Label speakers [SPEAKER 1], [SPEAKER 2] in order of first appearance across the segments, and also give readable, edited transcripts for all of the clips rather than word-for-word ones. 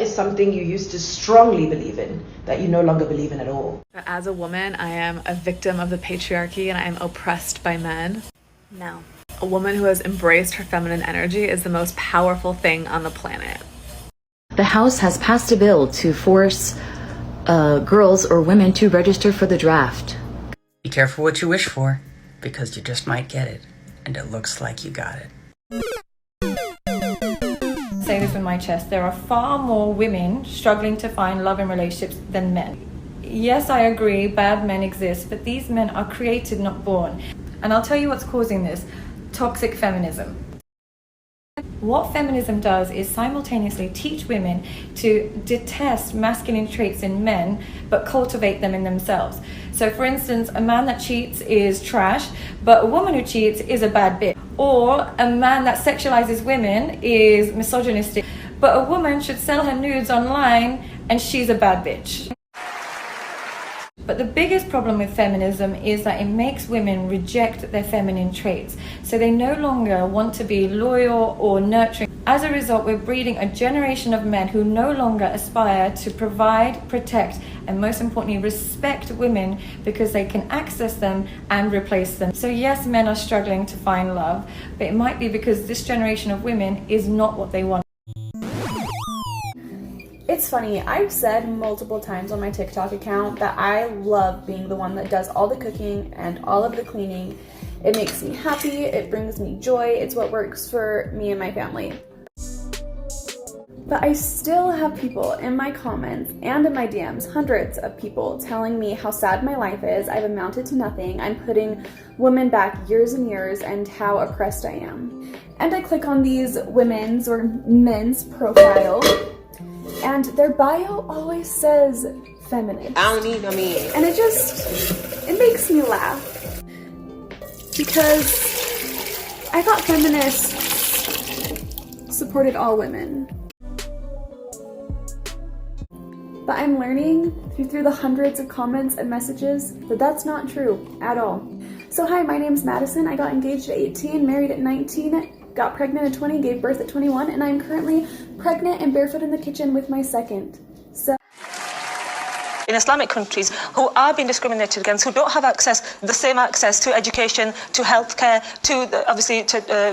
[SPEAKER 1] is something you used to strongly believe in that you no longer believe in at all?
[SPEAKER 2] As a woman, I am a victim of the patriarchy and I am oppressed by men.
[SPEAKER 3] No.
[SPEAKER 2] A woman who has embraced her feminine energy is the most powerful thing on the planet.
[SPEAKER 4] The House has passed a bill to force girls or women to register for the draft.
[SPEAKER 5] Be careful what you wish for, because you just might get it, and it looks like you got it.
[SPEAKER 6] Say this with my chest, there are far more women struggling to find love in relationships than men. Yes, I agree, bad men exist, but these men are created, not born. And I'll tell you what's causing this: toxic feminism. What feminism does is simultaneously teach women to detest masculine traits in men, but cultivate them in themselves. So for instance, a man that cheats is trash, but a woman who cheats is a bad bitch. Or a man that sexualizes women is misogynistic, but a woman should sell her nudes online and she's a bad bitch. But the biggest problem with feminism is that it makes women reject their feminine traits. So they no longer want to be loyal or nurturing. As a result, we're breeding a generation of men who no longer aspire to provide, protect, and most importantly, respect women because they can access them and replace them. So yes, men are struggling to find love, but it might be because this generation of women is not what they want.
[SPEAKER 3] It's funny, I've said multiple times on my TikTok account that I love being the one that does all the cooking and all of the cleaning. It makes me happy, it brings me joy, it's what works for me and my family. But I still have people in my comments and in my DMs, hundreds of people telling me how sad my life is, I've amounted to nothing, I'm putting women back years and years, and how oppressed I am. And I click on these women's or men's profile, and their bio always says feminist.
[SPEAKER 7] I don't need no man.
[SPEAKER 3] And it makes me laugh. Because I thought feminists supported all women. But I'm learning through the hundreds of comments and messages that that's not true at all. So hi, my name's Madison. I got engaged at 18, married at 19, got pregnant at 20, gave birth at 21, and I'm currently pregnant and barefoot in the kitchen with my second. So
[SPEAKER 7] In Islamic countries who are being discriminated against, who don't have the same access to education, to healthcare,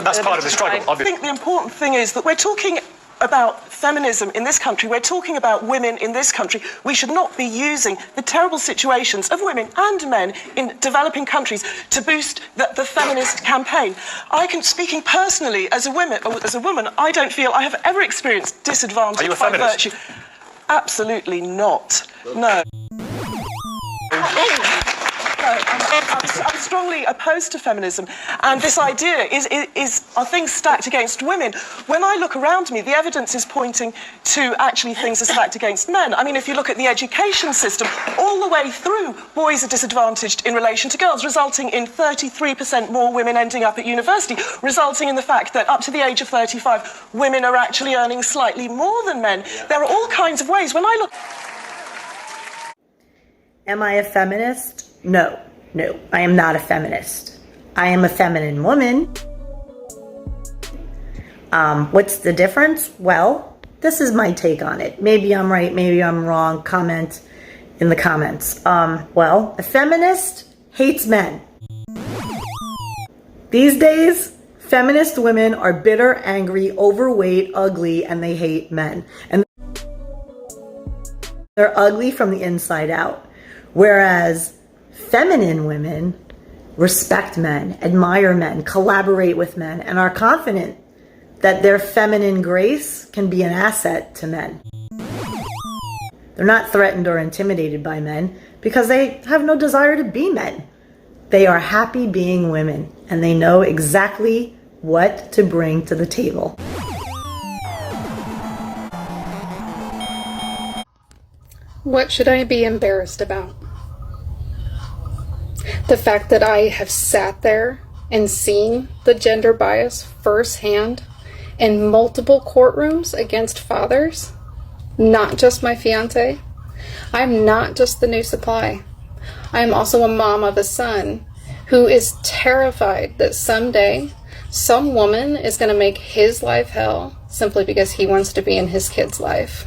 [SPEAKER 7] that's
[SPEAKER 8] part of the struggle, obviously. I think the important thing is that we're talking about feminism in this country, we're talking about women in this country. We should not be using the terrible situations of women and men in developing countries to boost the feminist campaign. Speaking personally as a woman, I don't feel I have ever experienced disadvantage. Are you a by feminist? virtue. Absolutely not. No. I'm strongly opposed to feminism, and this idea are things stacked against women. When I look around me, the evidence is pointing to actually things are stacked against men. I mean, if you look at the education system, all the way through, boys are disadvantaged in relation to girls, resulting in 33% more women ending up at university, resulting in the fact that up to the age of 35, women are actually earning slightly more than men. There are all kinds of ways. When I look...
[SPEAKER 9] Am I a feminist? No, I am not a feminist. I am a feminine woman. What's the difference? Well, this is my take on it. Maybe I'm right, maybe I'm wrong. Comment in the comments. Well, a feminist hates men. These days, feminist women are bitter, angry, overweight, ugly, and they hate men. And they're ugly from the inside out. Whereas feminine women respect men, admire men, collaborate with men, and are confident that their feminine grace can be an asset to men. They're not threatened or intimidated by men because they have no desire to be men. They are happy being women, and they know exactly what to bring to the table.
[SPEAKER 10] What should I be embarrassed about? The fact that I have sat there and seen the gender bias firsthand in multiple courtrooms against fathers, not just my fiance. I'm not just the new supply. I am also a mom of a son who is terrified that someday some woman is going to make his life hell simply because he wants to be in his kid's life.